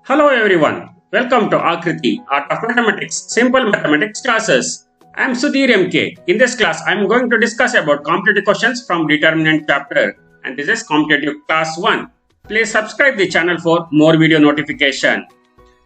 Hello everyone, welcome to Akriti, Art of Mathematics, Simple Mathematics classes. I am Sudhir MK. In this class, I am going to discuss about competitive questions from determinant chapter, and this is competitive class 1. Please subscribe the channel for more video notification.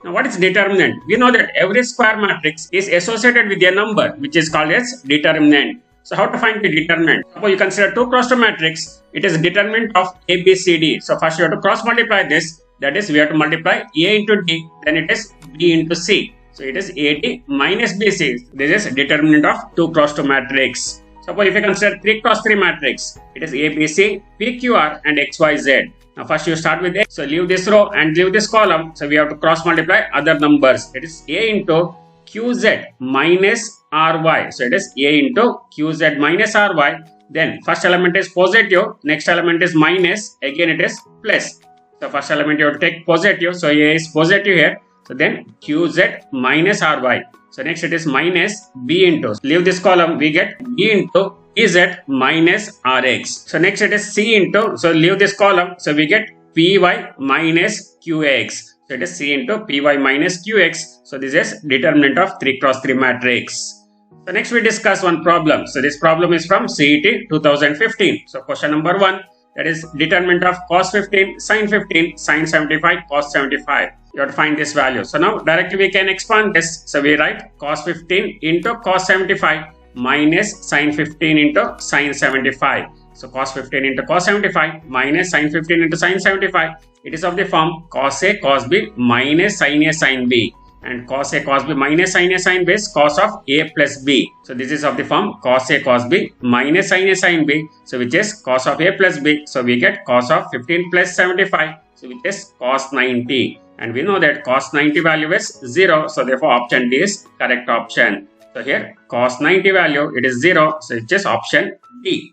Now what is determinant? We know that every square matrix is associated with a number which is called as determinant. So how to find the determinant? Suppose you consider 2 cross 2 matrix, it is determinant of A, B, C, D. So first you have to cross multiply this. That is, we have to multiply A into D, then it is B into C. So it is AD minus BC. This is determinant of 2 cross 2 matrix. Suppose if you consider 3 cross 3 matrix, it is ABC, PQR and XYZ. Now first you start with A. So leave this row and leave this column. So we have to cross multiply other numbers. It is A into QZ minus RY. So it is A into QZ minus RY. Then first element is positive, next element is minus, again it is plus. So first element you have to take positive, so A is positive here. So then QZ minus RY. So next it is minus B into. Leave this column, we get B into PZ minus RX. So next it is C into. So leave this column, so we get PY minus QX. So it is C into PY minus QX. So this is determinant of 3 cross 3 matrix. So next we discuss one problem. So this problem is from CET 2015. So question number 1. That is determinant of cos 15, sin 15, sin 75, cos 75. You have to find this value. So now directly we can expand this. So we write cos 15 into cos 75 minus sin 15 into sin 75. So cos 15 into cos 75 minus sin 15 into sin 75. It is of the form cos A cos B minus sin A sin B. And cos A cos B minus sin A sin B is cos of A plus B. So this is of the form cos A cos B minus sin A sin B. So which is cos of A plus B. So we get cos of 15 plus 75. So which is cos 90. And we know that cos 90 value is 0. So therefore option D is correct option. So here cos 90 value it is 0. So it is option D.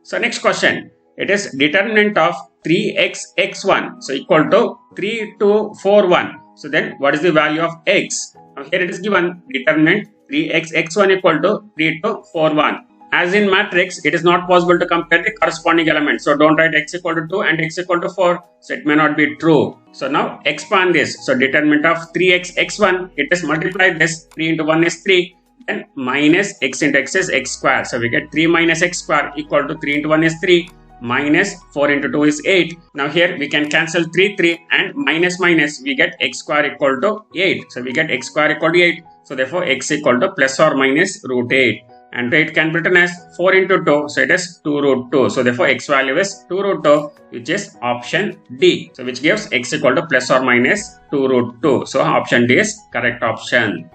So next question. It is determinant of 3x x1. So equal to 3241. So then what is the value of x? Now here it is given determinant 3x x1 equal to 3241. As in matrix, it is not possible to compare the corresponding elements. So don't write x equal to 2 and x equal to 4. So it may not be true. So now expand this. So determinant of 3x x1, it is multiply this. 3 into 1 is 3. Then minus x into x is x square. So we get 3 minus x square equal to 3 into 1 is 3. Minus 4 into 2 is 8. Now here we can cancel 3 and minus we get x square equal to 8. So we get x square equal to 8. So therefore x equal to plus or minus root 8. And 8 can be written as 4 into 2. So it is 2 root 2. So therefore x value is 2 root 2, which is option D. So which gives x equal to plus or minus 2 root 2. So option D is correct option.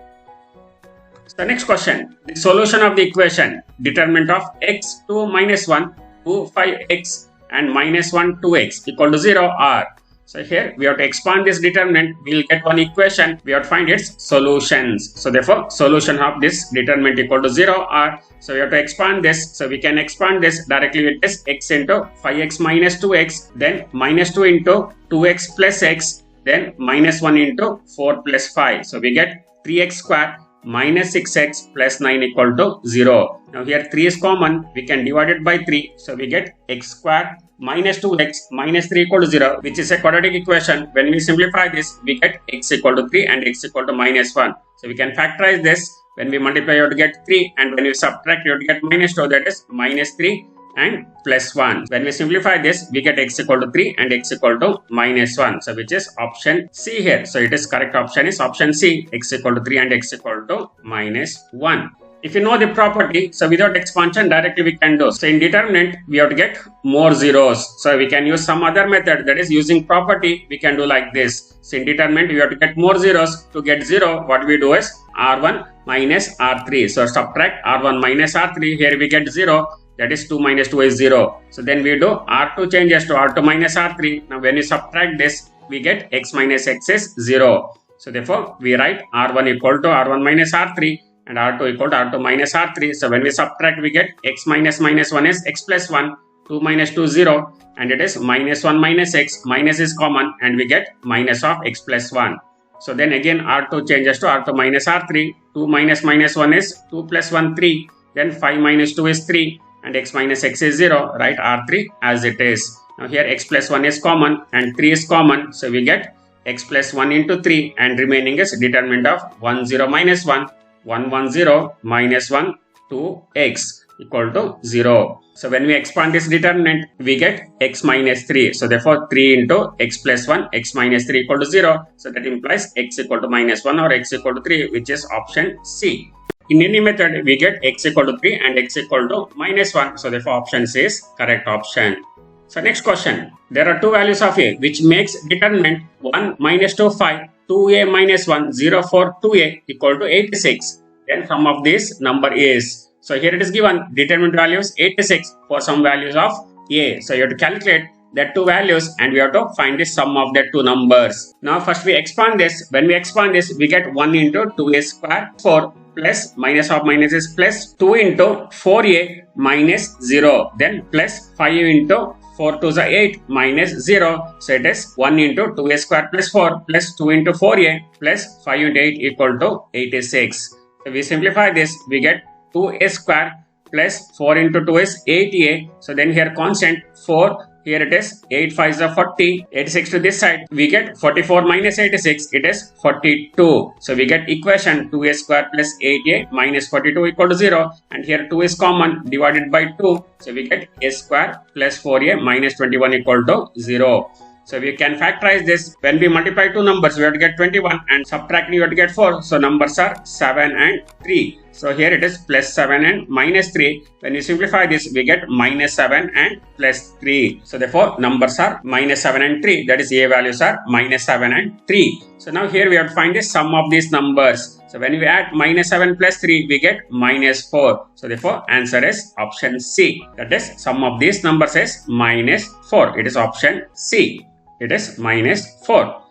So next question. The solution of the equation determinant of x 2 minus 1 2 5x and minus 1 2x equal to 0 are. So here we have to expand this determinant. We will get one equation. We have to find its solutions. So therefore solution of this determinant equal to 0 are. So we have to expand this. So we can expand this directly with this x into 5x minus 2x, then minus 2 into 2x plus x, then minus 1 into 4 plus 5. So we get 3x square minus 6x plus 9 equal to 0. Now here 3 is common, we can divide it by 3. So we get x square minus 2x minus 3 equal to 0, which is a quadratic equation. When we simplify this, we get x equal to 3 and x equal to minus 1. So we can factorize this. When we multiply, you have to get 3, and when we subtract, you have to get minus 2, that is minus 3 and plus 1. When we simplify this, we get x equal to 3 and x equal to minus 1. So which is option C here. So it is correct option is option C, x equal to 3 and x equal to minus 1. If you know the property, so without expansion directly we can do. So in determinant, we have to get more zeros. So we can use some other method, that is using property, we can do like this. So in determinant, we have to get more zeros. To get 0, what we do is R1 minus R3. So subtract R1 minus R3, here we get 0. That is 2 minus 2 is 0. So then we do R2 changes to R2 minus R3. Now when you subtract this, we get x minus x is 0. So therefore we write R1 equal to R1 minus R3 and R2 equal to R2 minus R3. So when we subtract, we get x minus minus 1 is x plus 1. 2 minus 2 0. And it is minus 1 minus x. Minus is common and we get minus of x plus 1. So then again R2 changes to R2 minus R3. 2 minus minus 1 is 2 plus 1 3. Then 5 minus 2 is 3. And x minus x is 0, write R3 as it is. Now here x plus 1 is common and 3 is common. So we get x plus 1 into 3 and remaining is determinant of 1 0 minus 1, 1 1 0 minus 1, 2x equal to 0. So when we expand this determinant, we get x minus 3. So therefore 3 into x plus 1, x minus 3 equal to 0. So that implies x equal to minus 1 or x equal to 3, which is option C. In any method, we get x equal to 3 and x equal to minus 1. So therefore option C is correct option. So next question. There are two values of a which makes determinant 1 minus 2 5, 2a minus 1 0 4 2a equal to 86. Then sum of this number is. So here it is given determinant value is 86 for some values of a. So you have to calculate that two values and we have to find the sum of that two numbers. Now first we expand this. When we expand this, we get 1 into 2a square 4 plus minus of minus is plus 2 into 4a minus 0. Then plus 5 into 4 to the 8 minus 0. So it is 1 into 2a square plus 4 plus 2 into 4a plus 5 into 8 equal to 86. So we simplify this, we get 2a square plus 4 into 2 is 8a. So then here constant 4, here it is 8 5 is 40, 86 to this side. We get 44 minus 86, it is 42. So we get equation 2a square plus 8a minus 42 equal to 0. And here 2 is common, divided by 2. So we get a square plus 4a minus 21 equal to 0. So we can factorize this. When we multiply two numbers, we have to get 21 and subtracting you have to get 4. So numbers are 7 and 3. So here it is plus 7 and minus 3. When you simplify this, we get minus 7 and plus 3. So therefore numbers are minus 7 and 3. That is a values are minus 7 and 3. So now here we have to find the sum of these numbers. So when we add minus 7 plus 3, we get minus 4. So therefore answer is option C. That is sum of these numbers is minus 4. It is option C. It is minus 4.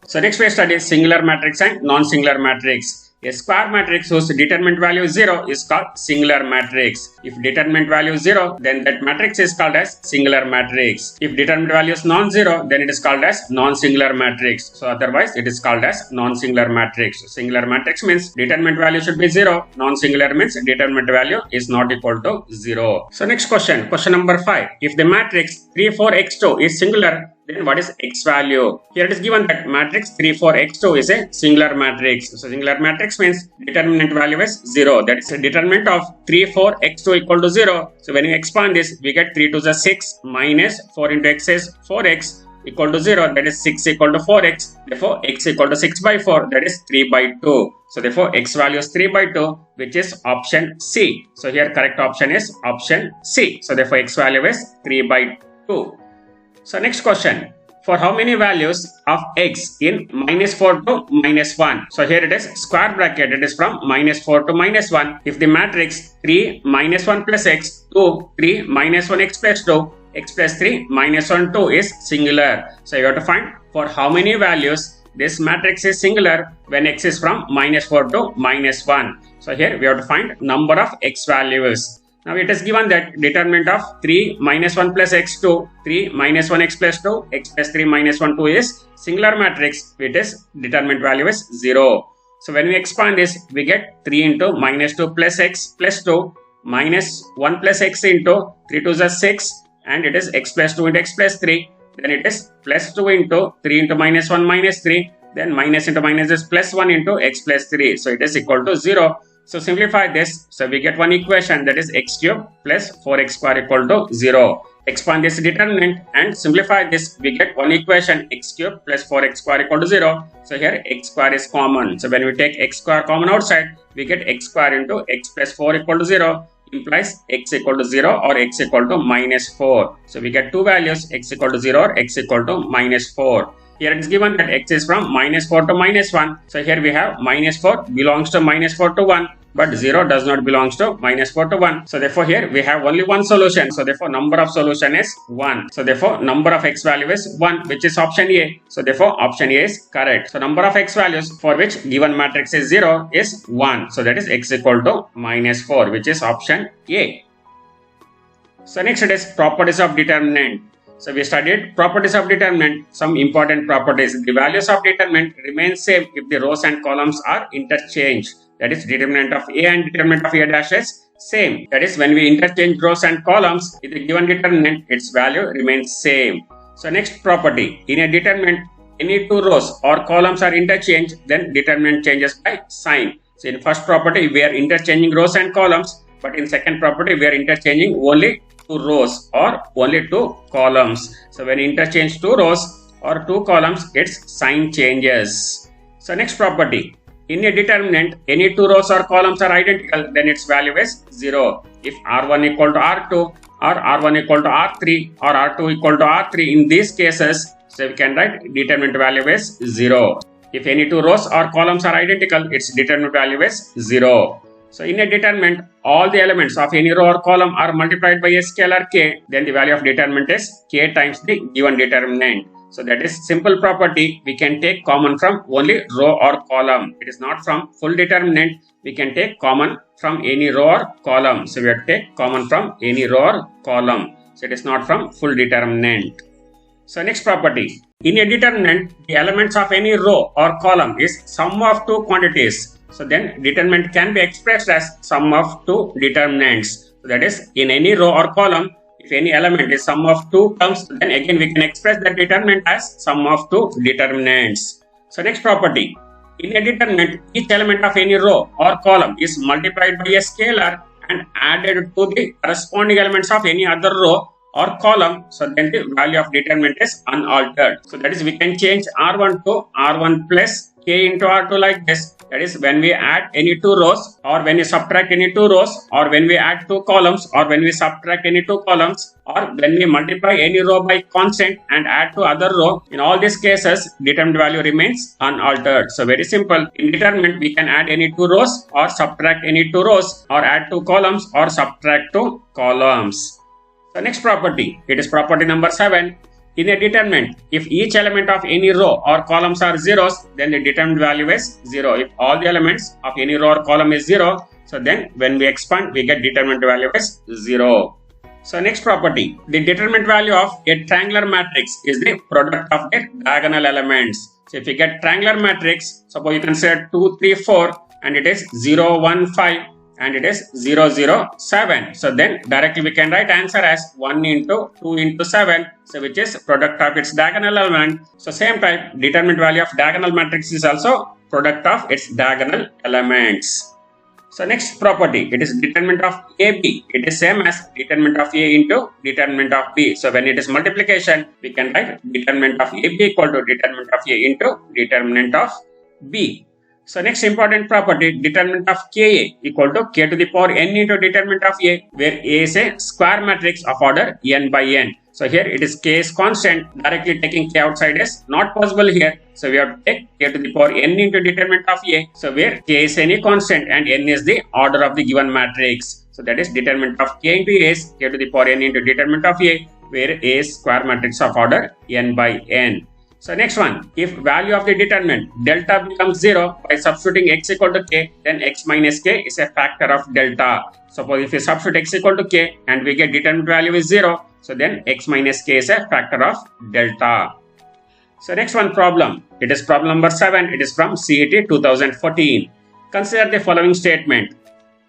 So next we study singular matrix and non-singular matrix. A square matrix whose determinant value is 0 is called singular matrix. If determinant value is 0, then that matrix is called as singular matrix. If determinant value is non-zero, then it is called as non-singular matrix. So otherwise it is called as non-singular matrix. Singular matrix means determinant value should be 0. Non-singular means determinant value is not equal to 0. So next question, question number 5. If the matrix 3 4 x2 is singular, then what is x value? Here it is given that matrix 3 4 x2 is a singular matrix. So singular matrix means determinant value is 0. That is a determinant of 3 4 x2 equal to 0. So when you expand this, we get 3 to the 6 minus 4 into x is 4x equal to 0. That is 6 equal to 4x. Therefore x equal to 6 by 4. That is 3 by 2. So therefore x value is 3 by 2, which is option C. So here correct option is option C. So therefore x value is 3 by 2. So next question, for how many values of x in minus 4 to minus 1? So here it is square bracket, it is from minus 4 to minus 1. If the matrix 3 minus 1 plus x, 2, 3 minus 1 x plus 2, x plus 3 minus 1 2 is singular. So you have to find for how many values this matrix is singular when x is from minus 4 to minus 1. So here we have to find number of x values. Now it is given that determinant of 3 minus 1 plus x2, 3 minus 1 x plus 2, x plus 3 minus 1 2 is singular matrix. It is determinant value is 0. So when we expand this, we get 3 into minus 2 plus x plus 2 minus 1 plus x into 3 to the 6 and it is x plus 2 into x plus 3. Then it is plus 2 into 3 into minus 1 minus 3. Then minus into minus is plus 1 into x plus 3. So it is equal to 0. So simplify this. So we get one equation, that is x cube plus 4x square equal to 0. Expand this determinant and simplify this. We get one equation, x cube plus 4x square equal to 0. So here x square is common. So when we take x square common outside, we get x square into x plus 4 equal to 0. Implies x equal to 0 or x equal to minus 4. So we get two values, x equal to 0 or x equal to minus 4. Here it is given that x is from minus 4 to minus 1. So here we have minus 4 belongs to minus 4 to 1. But 0 does not belongs to minus 4 to 1. So therefore here we have only one solution. So therefore number of solution is 1. So therefore number of x value is 1, which is option A. So therefore option A is correct. So number of x values for which given matrix is 0 is 1. So that is x equal to minus 4, which is option A. So next it is properties of determinant. So we studied properties of determinant, some important properties. The values of determinant remain same if the rows and columns are interchanged. That is determinant of A and determinant of A dash is same. That is when we interchange rows and columns with a given determinant, its value remains same. So next property, in a determinant any two rows or columns are interchanged, then determinant changes by sign. So in first property we are interchanging rows and columns, but in second property we are interchanging only two rows or only two columns. So when you interchange two rows or two columns, its sign changes. So next property, in a determinant, any two rows or columns are identical, then its value is 0. If R1 equal to R2 or R1 equal to R3 or R2 equal to R3, in these cases, so we can write determinant value is 0. If any two rows or columns are identical, its determinant value is 0. So in a determinant, all the elements of any row or column are multiplied by a scalar k, then the value of determinant is k times the given determinant. So that is simple property, we can take common from only row or column. It is not from full determinant, we can take common from any row or column. So we have to take common from any row or column. So it is not from full determinant. So next property, in a determinant, the elements of any row or column is sum of two quantities. So then determinant can be expressed as sum of two determinants. So that is, in any row or column, if any element is sum of two terms, then again we can express that determinant as sum of two determinants. So next property, in a determinant, each element of any row or column is multiplied by a scalar and added to the corresponding elements of any other row or column. So then the value of determinant is unaltered. So that is, we can change R1 to R1 plus k into R2 like this. That is, when we add any two rows or when we subtract any two rows or when we add two columns or when we subtract any two columns or when we multiply any row by constant and add to other row, in all these cases determinant value remains unaltered. So very simple, in determinant we can add any two rows or subtract any two rows or add two columns or subtract two columns. So next property, it is property number 7. In a determinant, if each element of any row or columns are zeros, then the determinant value is 0. If all the elements of any row or column is 0, so then when we expand, we get determinant value is 0. So next property, the determinant value of a triangular matrix is the product of their diagonal elements. So if you get triangular matrix, suppose you consider 2, 3, 4 and it is 0, 1, 5 and it is 0, 0, 7. So then directly we can write answer as 1 into 2 into 7. So which is product of its diagonal element. So same type, determinant value of diagonal matrix is also product of its diagonal elements. So next property, it is determinant of AB. It is same as determinant of A into determinant of B. So when it is multiplication, we can write determinant of AB equal to determinant of A into determinant of B. So next important property, determinant of Ka equal to k to the power n into determinant of A, where A is a square matrix of order n by n. So here it is k is constant, directly taking k outside is not possible here. So we have to take k to the power n into determinant of A. So where k is any constant and n is the order of the given matrix. So that is determinant of k into A is k to the power n into determinant of A, where A is square matrix of order n by n. So next one, if value of the determinant delta becomes 0 by substituting x equal to k, then x minus k is a factor of delta. Suppose if we substitute x equal to k and we get determinant value is 0, so then x minus k is a factor of delta. So next one problem, it is problem number 7, it is from CET 2014. Consider the following statement.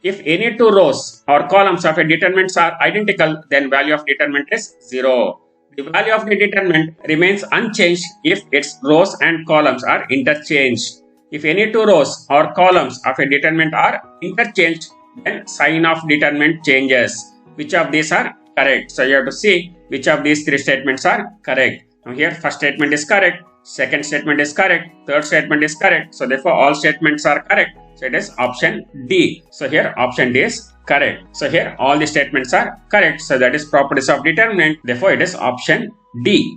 If any two rows or columns of a determinant are identical, then value of determinant is 0. The value of the determinant remains unchanged if its rows and columns are interchanged. If any two rows or columns of a determinant are interchanged, then sign of determinant changes. Which of these are correct? So you have to see which of these three statements are correct. Now here first statement is correct, second statement is correct, third statement is correct. So therefore all statements are correct. So it is option D. So here option D is correct. So here all the statements are correct. So that is properties of determinant. Therefore it is option D.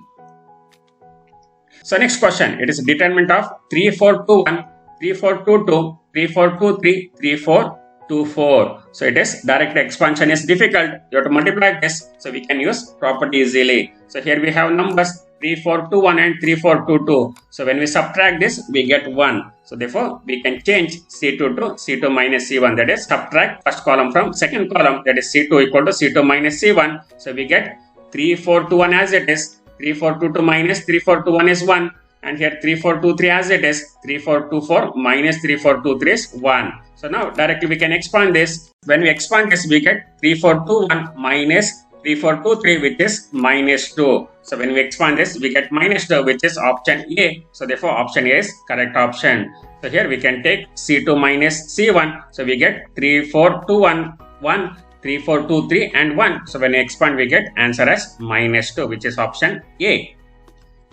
So next question. It is determinant of 3, 4, 2, 1, 3, 4, 2, 2, 3, 4, 2, 3, 3, 4, 2, 4. So it is direct expansion is difficult. You have to multiply this. So we can use property easily. So here we have numbers 3, 4, 2, 1 and 3, 4, 2, 2. So when we subtract this, we get 1. So therefore, we can change C2 to C2 minus C1. That is, subtract first column from second column. That is C2 equal to C2 minus C1. So we get 3, 4, 2, 1 as it is. 3, 4, 2, 2 minus 3, 4, 2, 1 is 1. And here 3, 4, 2, 3 as it is. 3, 4, 2, 4 minus 3, 4, 2, 3 is 1. So now directly we can expand this. When we expand this, we get 3, 4, 2, 1 minus 3, 4, 2, 3, which is minus 2. So when we expand this, we get minus 2, which is option A. So therefore option A is correct option. So here we can take C2 minus C1. So we get 3, 4, 2, 1, 1, 3, 4, 2, 3 and 1. So when we expand, we get answer as minus 2, which is option A.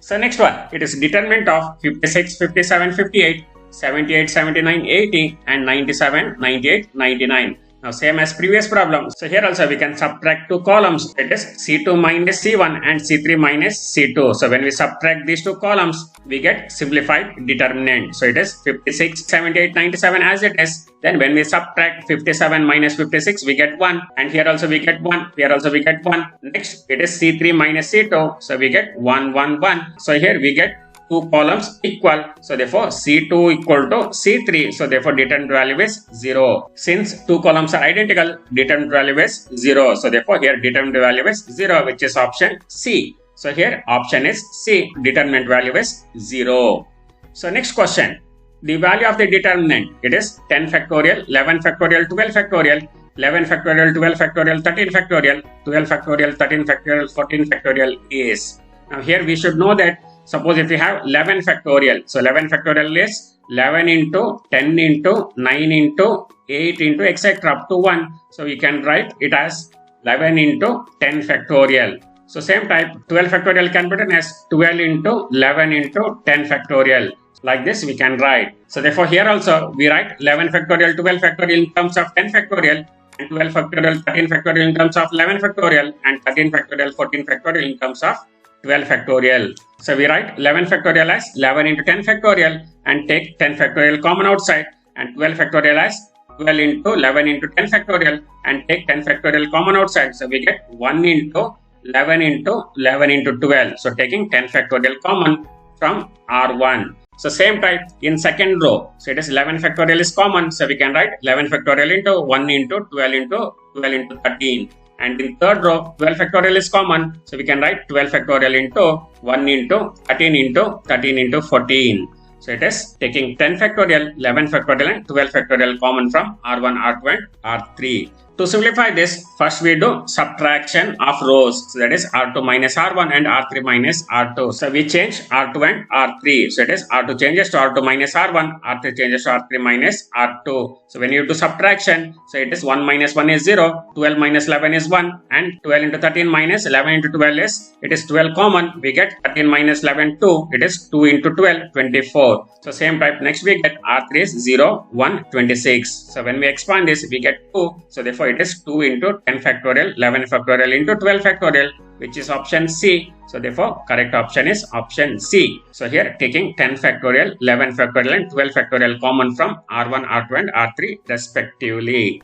So next one, it is determinant of 56, 57, 58, 78, 79, 80 and 97, 98, 99. Now same as previous problem. So here also we can subtract two columns. It is C2 minus C1 and C3 minus C2. So when we subtract these two columns, we get simplified determinant. So it is 56, 78, 97 as it is. Then when we subtract 57 minus 56, we get 1. And here also we get 1. Here also we get 1. Next, it is C3 minus C2. So we get 1, 1, 1. So here we get two columns equal. So therefore C2 equal to C3. So therefore determinant value is 0. Since two columns are identical, determinant value is 0. So therefore here determinant value is 0, which is option C. So here option is C. Determinant value is 0. So next question. The value of the determinant, it is 10 factorial, 11 factorial, 12 factorial, 11 factorial, 12 factorial, 13 factorial, 12 factorial, 13 factorial, 14 factorial is. Now here we should know that suppose if we have 11 factorial, so 11 factorial is 11 into 10 into 9 into 8 into etc. up to 1. So we can write it as 11 into 10 factorial. So same type 12 factorial can be written as 12 into 11 into 10 factorial. Like this we can write. So therefore here also we write 11 factorial, 12 factorial in terms of 10 factorial and 12 factorial, 13 factorial in terms of 11 factorial and 13 factorial, 14 factorial in terms of 12 factorial. So we write 11 factorial as 11 into 10 factorial and take 10 factorial common outside, and 12 factorial as 12 into 11 into 10 factorial and take 10 factorial common outside. So we get 1 into 11 into 11 into 12. So taking 10 factorial common from R1. So same type in second row. So it is 11 factorial is common. So we can write 11 factorial into 1 into 12 into 12 into 13. And in third row, 12 factorial is common. So we can write 12 factorial into 1 into 13 into 13 into 14. So it is taking 10 factorial, 11 factorial and 12 factorial common from R1, R2 and R3. To simplify this, first we do subtraction of rows. So that is R2 minus R1 and R3 minus R2. So we change R2 and R3. So it is R2 changes to R2 minus R1, R3 changes to R3 minus R2. So when you do subtraction, so it is 1 minus 1 is 0, 12 minus 11 is 1 and 12 into 13 minus 11 into 12 is, it is 12 common. We get 13 minus 11, 2. It is 2 into 12, 24. So same type next we get R3 is 0, 1, 26. So when we expand this, we get 2. So therefore it is 2 into 10 factorial, 11 factorial into 12 factorial, which is option C. So therefore correct option is option C. So here taking 10 factorial, 11 factorial and 12 factorial common from R1, R2 and R3 respectively.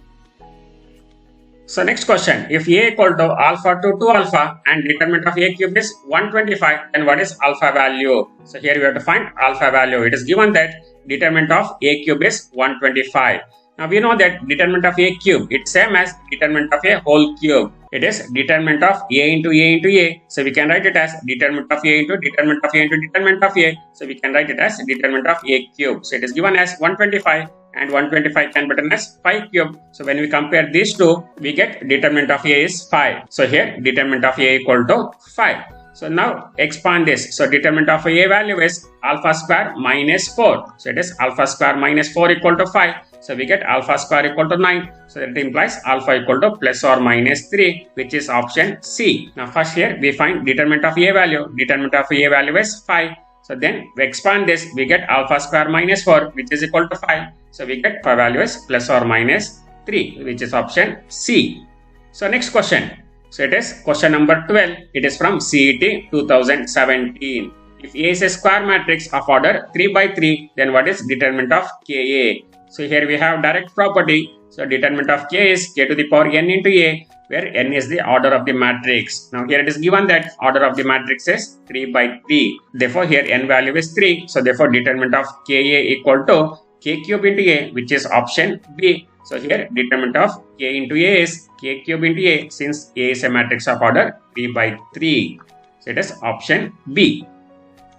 So next question, if A equal to alpha to 2 alpha and determinant of A cube is 125, then what is alpha value? So here we have to find alpha value. It is given that determinant of A cube is 125. Now we know that determinant of A cube, it's same as determinant of A whole cube. It is determinant of A into A into A. So we can write it as determinant of A into determinant of A into determinant of A. So we can write it as determinant of A cube. So it is given as 125 and 125 can be written as 5 cube. So when we compare these two, we get determinant of A is 5. So here determinant of A equal to 5. So now expand this. So determinant of A value is alpha square minus 4. So it is alpha square minus 4 equal to 5. So we get alpha square equal to 9. So that implies alpha equal to plus or minus 3, which is option C. Now first here we find determinant of A value. Determinant of A value is 5. So then we expand this, we get alpha square minus 4, which is equal to 5. So we get phi value is plus or minus 3, which is option C. So next question. So it is question number 12. It is from CET 2017. If A is a square matrix of order 3 by 3, then what is determinant of Ka? So here we have direct property. So determinant of K is K to the power n into A, where n is the order of the matrix. Now here it is given that order of the matrix is 3 by 3. Therefore here n value is 3. So therefore determinant of Ka equal to K cube into A, which is option B. So here determinant of K into A is K cube into A, since A is a matrix of order 3 by 3. So it is option B.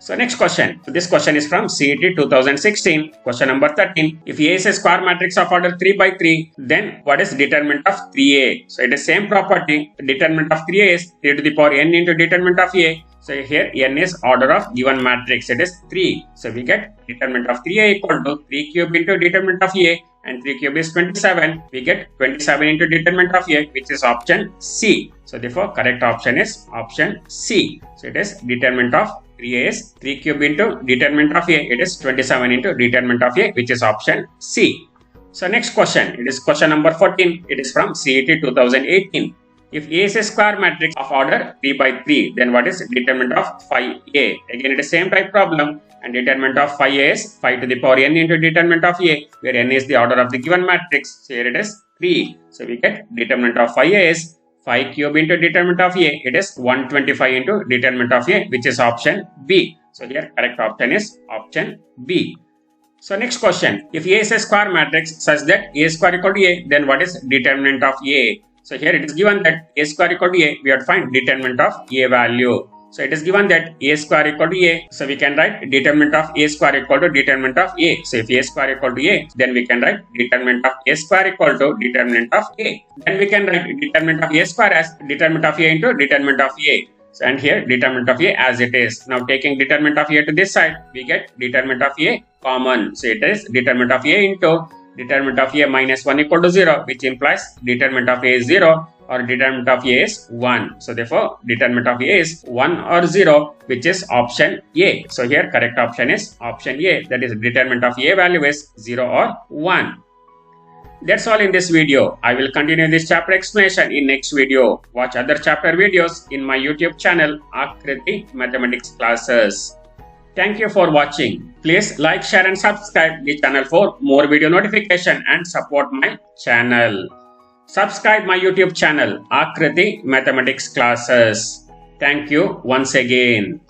So next question. So this question is from CET 2016. Question number 13. If A is a square matrix of order 3 by 3, then what is determinant of 3A? So it is same property. The determinant of 3A is 3 to the power n into determinant of A. So here n is order of given matrix. It is 3. So we get determinant of 3A equal to 3 cube into determinant of A, and 3 cube is 27. We get 27 into determinant of A, which is option C. So therefore correct option is option C. So it is determinant of 3A is 3 cube into determinant of A. It is 27 into determinant of A, which is option C. So next question. It is question number 14. It is from CET 2018. If A is a square matrix of order 3 by 3, then what is determinant of phi A? Again, it is same type problem, and determinant of phi A is 5 to the power n into determinant of A, where n is the order of the given matrix. So here it is 3. So we get determinant of phi A is 5 cube into determinant of A. It is 125 into determinant of A, which is option B. So here correct option is option B. So next question. If A is a square matrix such that A square equal to A, then what is determinant of A? So here it is given that A square equal to A, we have to find determinant of A value. So it is given that A square equal to A, so we can write determinant of A square equal to determinant of A. So if A square equal to A, then we can write determinant of A square equal to determinant of A. Then we can write determinant of A square as determinant of A into determinant of A. So and here determinant of A as it is. Now taking determinant of A to this side, we get determinant of A common. So it is determinant of A into determinant of A minus 1 equal to 0, which implies determinant of A is 0 or determinant of A is 1. So therefore determinant of A is 1 or 0, which is option A. So here correct option is option A, that is determinant of A value is 0 or 1. That's all in this video. I will continue this chapter explanation in next video. Watch other chapter videos in my YouTube channel Akriti Mathematics Classes. Thank you for watching. Please like, share and subscribe the channel for more video notification and support my channel. Subscribe my YouTube channel Akriti Mathematics Classes. Thank you once again.